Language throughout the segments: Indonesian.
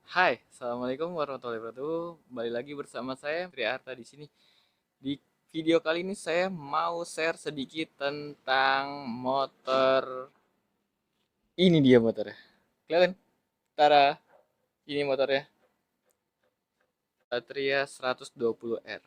Hai, assalamualaikum warahmatullahi wabarakatuh. Kembali lagi bersama saya Tri Arta di sini. Di video kali ini saya mau share sedikit tentang motor. Ini dia motornya. Kelihatan? Tara, ini motornya. Satria 120R.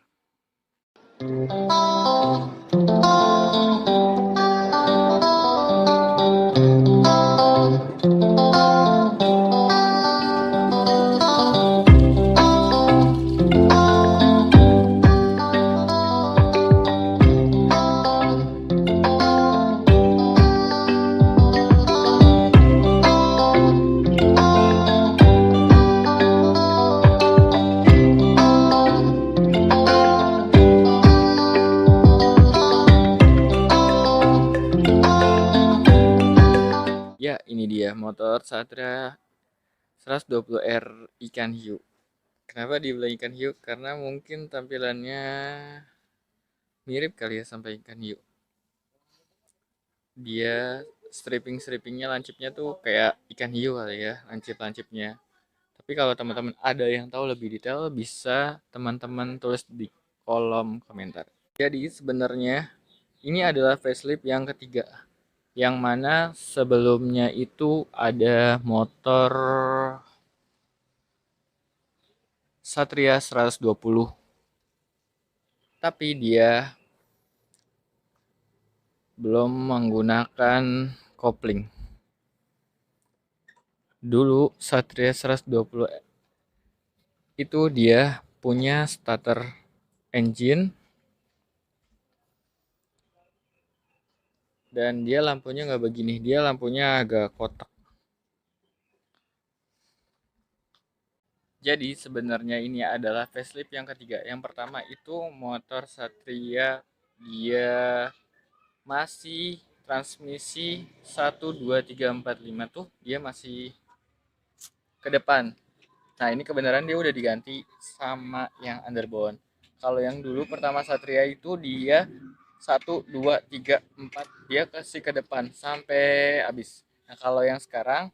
Ya, ini dia motor Satria 120R ikan hiu. Kenapa dibilang ikan hiu? Karena mungkin tampilannya mirip kali ya sampai ikan hiu. Dia strippingnya lancipnya tuh kayak ikan hiu kali ya, lancipnya. Tapi kalau teman-teman ada yang tahu lebih detail, bisa teman-teman tulis di kolom komentar. Jadi sebenarnya ini adalah facelift yang ketiga, yang mana sebelumnya itu ada motor Satria 120, tapi dia belum menggunakan kopling. Dulu Satria 120 itu dia punya starter engine dan dia lampunya nggak begini, dia lampunya agak kotak. Jadi sebenarnya ini adalah facelift yang ketiga. Yang pertama itu motor Satria, dia masih transmisi 1 2 3 4 5 tuh dia masih ke depan. Nah, ini kebenaran dia udah diganti sama yang underbone. Kalau yang dulu pertama Satria itu dia 1 2 3 4 dia kasih ke depan sampai habis. Nah, kalau yang sekarang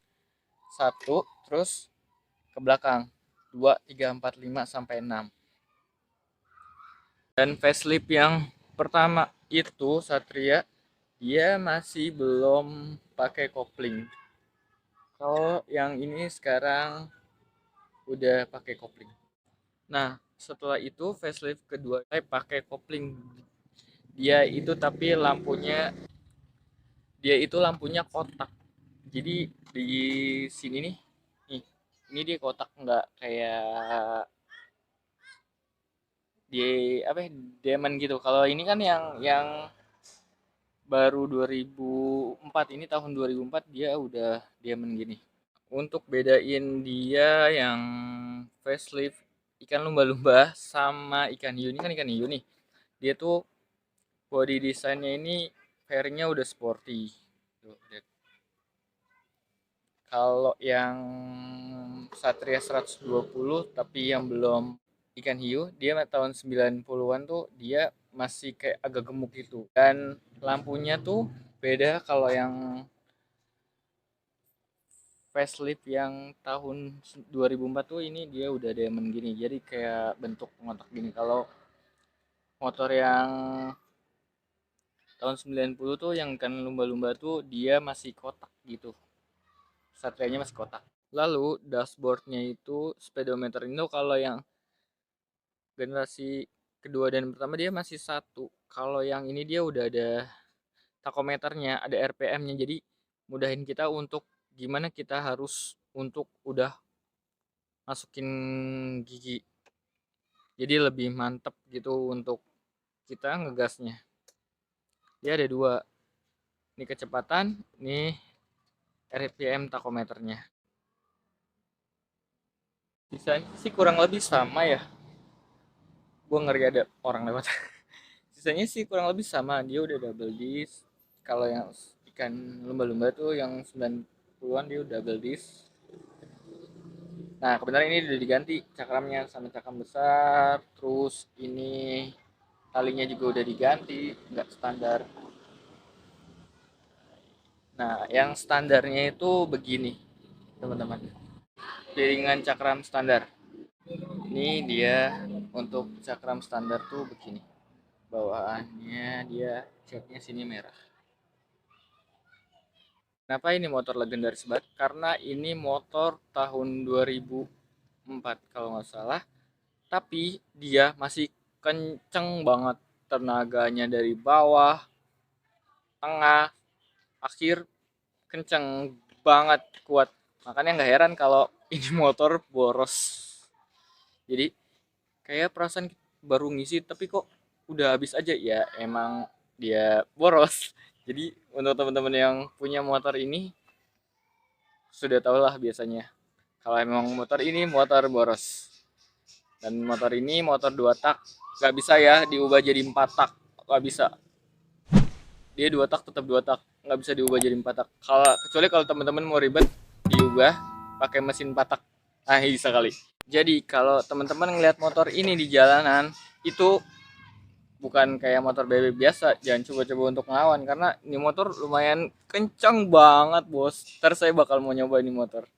satu terus ke belakang 2 3 4 5 sampai 6. Dan facelift yang pertama itu Satria dia masih belum pakai kopling. Kalau yang ini sekarang udah pakai kopling. Nah, setelah itu facelift kedua saya pakai kopling. Dia itu lampunya kotak. Jadi di sini nih, ini dia kotak nggak kayak di apa ya, diamond gitu. Kalau ini kan yang baru 2004, ini tahun 2004 dia udah diamond gini. Untuk bedain dia yang facelift ikan lumba-lumba sama ikan hiu, ini kan ikan hiu nih. Dia tuh body desainnya ini fairingnya udah sporty. Tuh, kalau yang Satria 120 tapi yang belum ikan hiu, dia tahun 90-an tuh dia masih kayak agak gemuk gitu. Dan lampunya tuh beda. Kalau yang facelift yang tahun 2004 tuh ini dia udah diamond gini. Jadi kayak bentuk pengotak gini. Kalau motor yang tahun 90 tuh yang kan lumba-lumba tuh dia masih kotak gitu. Satrianya masih kotak. Lalu dashboardnya itu speedometer itu kalau yang generasi kedua dan pertama dia masih satu. Kalau yang ini dia udah ada takometernya, ada RPM-nya. Jadi mudahin kita untuk gimana kita harus untuk udah masukin gigi. Jadi lebih mantep gitu untuk kita ngegasnya. Dia ada dua. Ini kecepatan, ini RPM takometernya. Sisanya sih kurang lebih sama ya. Gue ngeri ada orang lewat. Sisanya sih kurang lebih sama, dia udah double disc. Kalau yang ikan lumba-lumba tuh yang 90-an dia udah double disc. Nah, kebenaran ini udah diganti cakramnya sama cakram besar, terus ini talinya juga udah diganti, nggak standar. Nah, yang standarnya itu begini, teman-teman. piringan cakram standar. Ini dia untuk cakram standar tuh begini. Bawaannya dia catnya sini merah. Kenapa ini motor legendaris banget? Karena ini motor tahun 2004 kalau nggak salah. Tapi dia masih kenceng banget. Tenaganya dari bawah, tengah, akhir kenceng banget, kuat. Makanya nggak heran kalau ini motor boros. Jadi kayak perasaan baru ngisi tapi kok udah habis aja ya, emang dia boros. Jadi untuk teman-teman yang punya motor ini sudah tau lah biasanya kalau emang motor ini motor boros. Dan motor ini motor 2 tak, nggak bisa ya diubah jadi 4 tak, nggak bisa. Dia 2 tak tetap 2 tak, nggak bisa diubah jadi 4 tak. Kalau kecuali kalau teman-teman mau ribet diubah pakai mesin 4 tak, nah bisa kali. Jadi kalau teman-teman ngelihat motor ini di jalanan itu bukan kayak motor bebek biasa, jangan coba-coba untuk ngelawan karena ini motor lumayan kencang banget bos. Ntar saya bakal mau nyoba ini motor.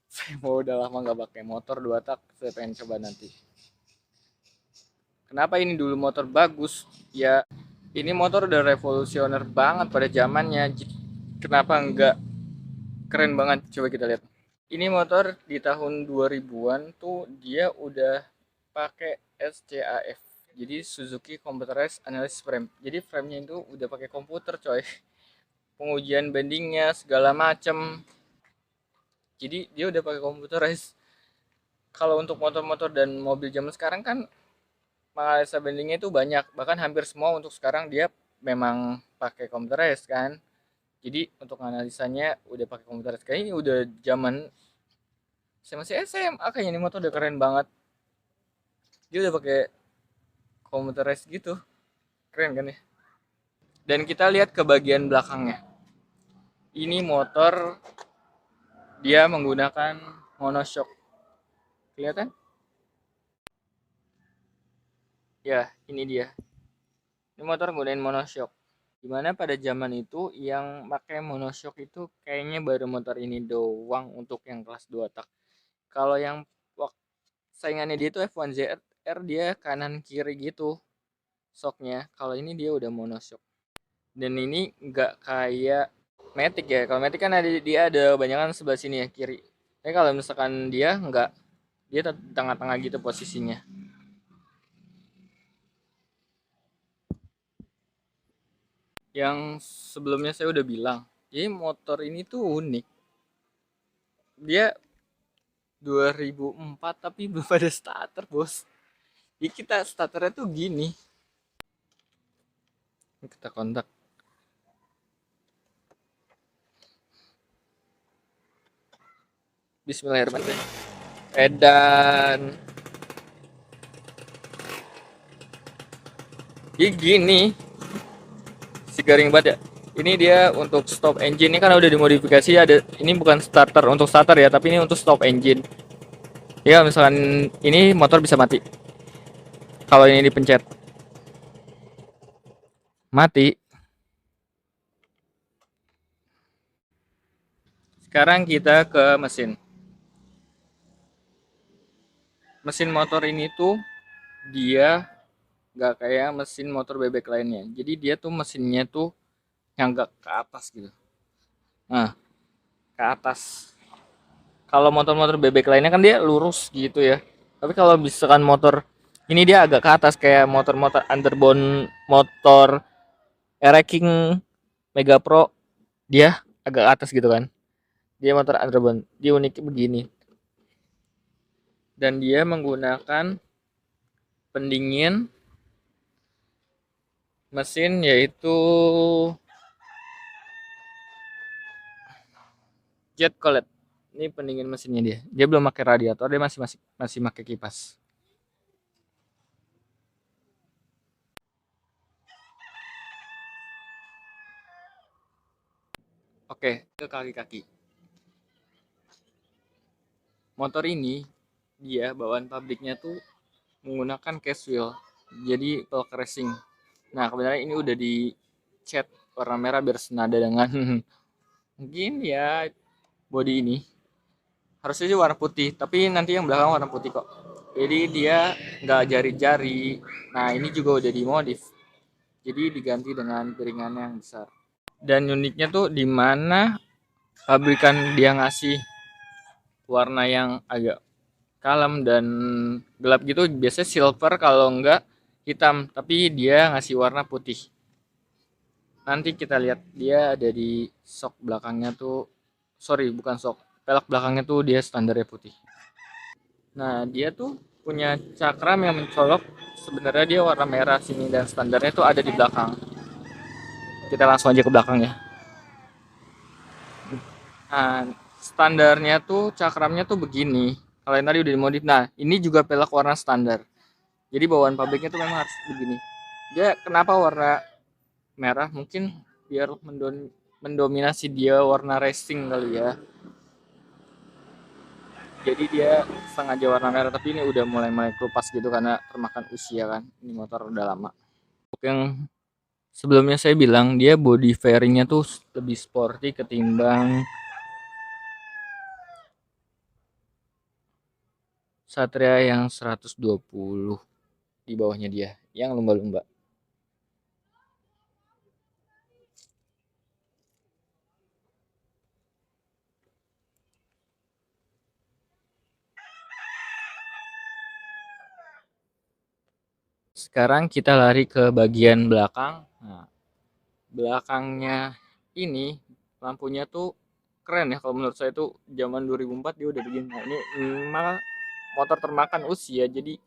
Saya mau udah lama nggak pakai motor 2 tak, saya pengen coba nanti. Kenapa ini dulu motor bagus? Ya ini motor udah revolusioner banget pada zamannya. Kenapa nggak keren banget? Coba kita lihat. Ini motor di tahun 2000-an tuh dia udah pakai SCAF. Jadi Suzuki Computerized Analysis Frame. Jadi framenya itu udah pakai komputer coy. Pengujian bendingnya segala macem. Jadi dia udah pakai computerized. Kalau untuk motor-motor dan mobil zaman sekarang kan analisa bendingnya itu banyak. Bahkan hampir semua untuk sekarang dia memang pakai computerized kan. Jadi untuk analisanya udah pakai computerized. Kayaknya ini udah zaman saya masih SMA, kayaknya ini motor udah keren banget. Dia udah pakai computerized gitu. Keren kan ya? Dan kita lihat ke bagian belakangnya. Ini motor dia menggunakan monoshock. Kelihatan? Ya, ini dia. Ini motor menggunakan monoshock. Dimana pada zaman itu yang pakai monoshock itu kayaknya baru motor ini doang untuk yang kelas 2 tak. Kalau yang saingannya dia itu F1ZR dia kanan kiri gitu shocknya. Kalau ini dia udah monoshock. Dan ini nggak kayak Matic ya. Kalau Matic kan dia ada banyak kan sebelah sini ya kiri. Tapi kalau misalkan dia nggak, dia tengah-tengah gitu posisinya. Yang sebelumnya saya udah bilang, jadi motor ini tuh unik. Dia 2004 tapi belum ada starter bos. Jadi kita starternya tuh gini. Kita kontak. Bismillahirrahmanirrahim. Edan. Jadi gini. Si garing banget ya. Ini dia untuk stop engine. Ini kan udah dimodifikasi, ada ini bukan starter untuk starter ya, tapi ini untuk stop engine. Ya misalkan ini motor bisa mati. Kalau ini dipencet. Mati. Sekarang kita ke mesin. Mesin motor ini tuh dia nggak kayak mesin motor bebek lainnya. Jadi dia tuh mesinnya tuh yang nggak ke atas gitu. Nah, ke atas. Kalau motor-motor bebek lainnya kan dia lurus gitu ya. Tapi kalau misalkan motor ini dia agak ke atas kayak motor-motor underbone, motor King Mega Pro, dia agak ke atas gitu kan. Dia motor underbone. Dia uniknya begini. Dan dia menggunakan pendingin mesin yaitu jet cooled. Ini pendingin mesinnya dia. Dia belum pakai radiator, dia masih pakai kipas. Oke, ke kaki-kaki. Motor ini dia bawaan pabriknya tuh menggunakan case wheel. Jadi pelek racing. Nah, kebenaran ini udah dicat warna merah biar senada dengan mungkin ya body ini. harusnya sih warna putih, tapi nanti yang belakang warna putih kok. Jadi dia nggak jari-jari. Nah ini juga udah dimodif, jadi diganti dengan piringan yang besar. Dan uniknya tuh di mana pabrikan dia ngasih warna yang agak kalem dan gelap gitu, biasanya silver kalau enggak hitam, tapi dia ngasih warna putih. Nanti kita lihat dia ada di sok belakangnya tuh, sorry bukan sok, pelek belakangnya tuh dia standarnya putih. Nah dia tuh punya cakram yang mencolok, sebenarnya dia warna merah sini dan standarnya tuh ada di belakang. Kita langsung aja ke belakang ya. Nah standarnya tuh cakramnya tuh begini, kalau yang tadi udah dimodif. Nah ini juga pelek warna standar, jadi bawaan pabriknya tuh memang harus begini. Dia kenapa warna merah? Mungkin biar mendominasi dia warna racing kali ya, jadi dia sengaja warna merah, tapi ini udah mulai kelupas gitu karena termakan usia kan, ini motor udah lama. Yang sebelumnya saya bilang dia body fairingnya tuh lebih sporty ketimbang Satria yang 120 di bawahnya dia yang lumba-lumba. Sekarang kita lari ke bagian belakang. Nah, belakangnya ini lampunya tuh keren ya, kalau menurut saya tuh zaman 2004 dia udah begini. Nah, ini malah motor termakan usia, jadi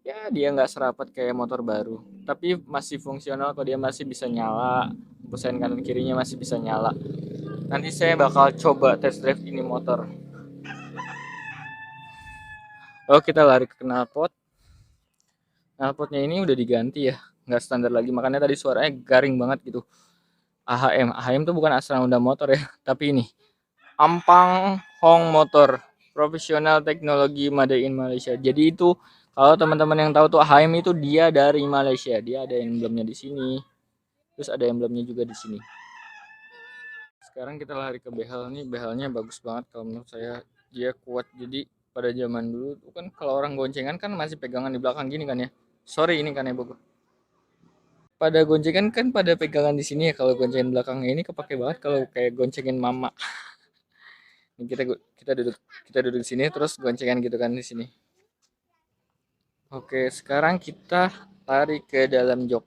ya dia nggak serapat kayak motor baru, tapi masih fungsional kok, dia masih bisa nyala, kusen kanan kirinya masih bisa nyala. Nanti saya bakal coba test drive ini motor. Oh kita lari ke knalpot. Knalpotnya ini udah diganti ya, nggak standar lagi, makanya tadi suaranya garing banget gitu. AHM tuh bukan asal Honda motor ya, tapi ini Ampang Hong Motor, profesional teknologi made in Malaysia. Jadi itu kalau teman-teman yang tahu tuh AHM itu dia dari Malaysia. Dia ada emblemnya di sini. Terus ada emblemnya juga di sini. Sekarang kita lari ke behel nih. Behelnya bagus banget kalau menurut saya. Dia kuat. Jadi pada zaman dulu tuh kan kalau orang goncengan kan masih pegangan di belakang gini kan ya. Sorry ini kan ya Bogor. Pada goncengan kan pada pegangan di sini ya. Kalau goncengan belakangnya ini kepake banget kalau kayak goncengin mama. Kita kita duduk di sini terus goncengan gitu kan di sini. Oke, sekarang kita lari ke dalam jok.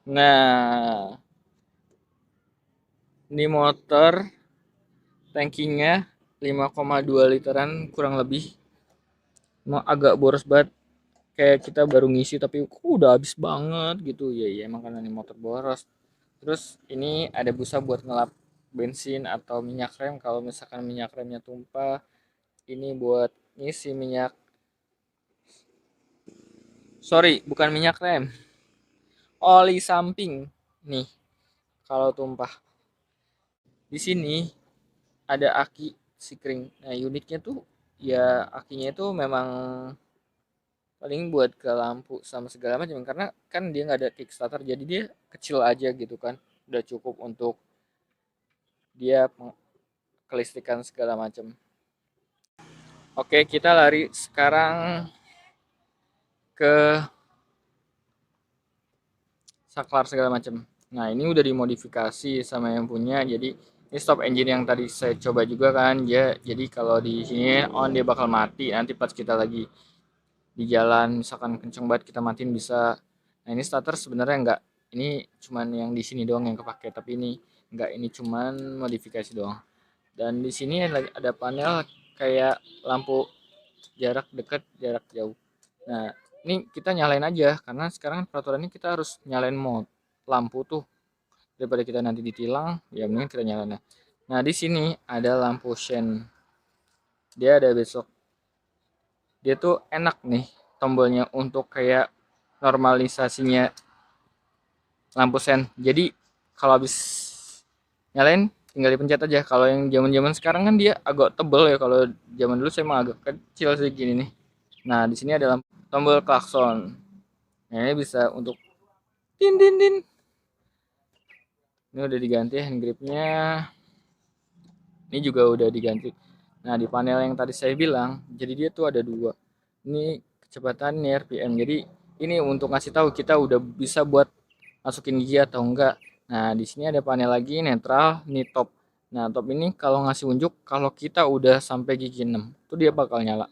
Nah, ini motor tankinya 5,2 literan kurang lebih. Emang agak boros banget, kayak kita baru ngisi tapi kok udah habis banget gitu. Ya ya emang karena ini motor boros. Terus ini ada busa buat ngelap bensin atau minyak rem kalau misalkan minyak remnya tumpah. Ini buat ngisi minyak. Sorry, bukan minyak rem. Oli samping. Nih, kalau tumpah. Di sini ada aki sikring. Nah, uniknya tuh ya akinya itu memang paling buat ke lampu sama segala macam, karena kan dia nggak ada kickstarter, jadi dia kecil aja gitu kan. Udah cukup untuk dia kelistrikan segala macam. Oke, kita lari sekarang ke saklar segala macam. Nah, ini udah dimodifikasi sama yang punya. Jadi ini stop engine yang tadi saya coba juga kan. Jadi kalau di sini on dia bakal mati. Nanti pas kita lagi di jalan misalkan kenceng banget kita matiin bisa. Nah, ini starter sebenarnya enggak. Ini cuman yang di sini doang yang kepake, tapi ini enggak, ini cuman modifikasi doang. Dan di sini ada panel kayak lampu jarak dekat, jarak jauh. Nah, ini kita nyalain aja karena sekarang peraturannya kita harus nyalain mode lampu tuh, daripada kita nanti ditilang ya mending kita nyalain. Nah di sini ada lampu shine, dia ada besok, dia tuh enak nih tombolnya untuk kayak normalisasinya lampu sen. Jadi kalau habis nyalain tinggal dipencet aja. Kalau yang zaman-zaman sekarang kan dia agak tebel ya, kalau zaman dulu saya emang agak kecil sih gini nih. Nah di sini ada tombol klakson. Nah, ini bisa untuk tin tin tin. Ini udah diganti hand gripnya, ini juga udah diganti. Nah di panel yang tadi saya bilang, jadi dia tuh ada dua. Ini kecepatan, ini RPM. Jadi ini untuk ngasih tahu kita udah bisa buat masukin gigi atau enggak. Nah di sini ada panel lagi netral, ini top. Nah top ini kalau ngasih unjuk kalau kita udah sampai gigi 6, itu dia bakal nyala.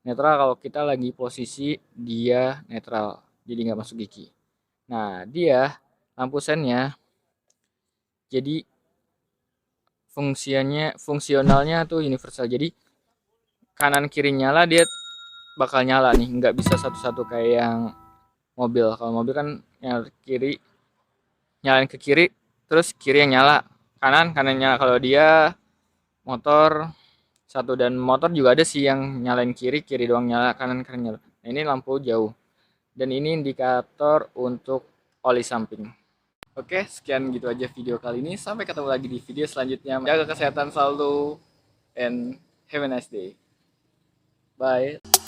Netral kalau kita lagi posisi dia netral, jadi nggak masuk gigi. Nah dia lampu sennya, jadi fungsionalnya tuh universal. Jadi kanan kiri nyala dia bakal nyala nih, nggak bisa satu-satu kayak yang mobil. Kalau mobil kan yang kiri nyalain ke kiri, terus kiri yang nyala, kanan nyala. Kalau dia motor satu, dan motor juga ada sih yang nyalain kiri, kiri doang nyala, kanan nyala. Nah, ini lampu jauh. Dan ini indikator untuk oli samping. Oke, sekian gitu aja video kali ini. Sampai ketemu lagi di video selanjutnya. Jaga kesehatan selalu and have a nice day. Bye.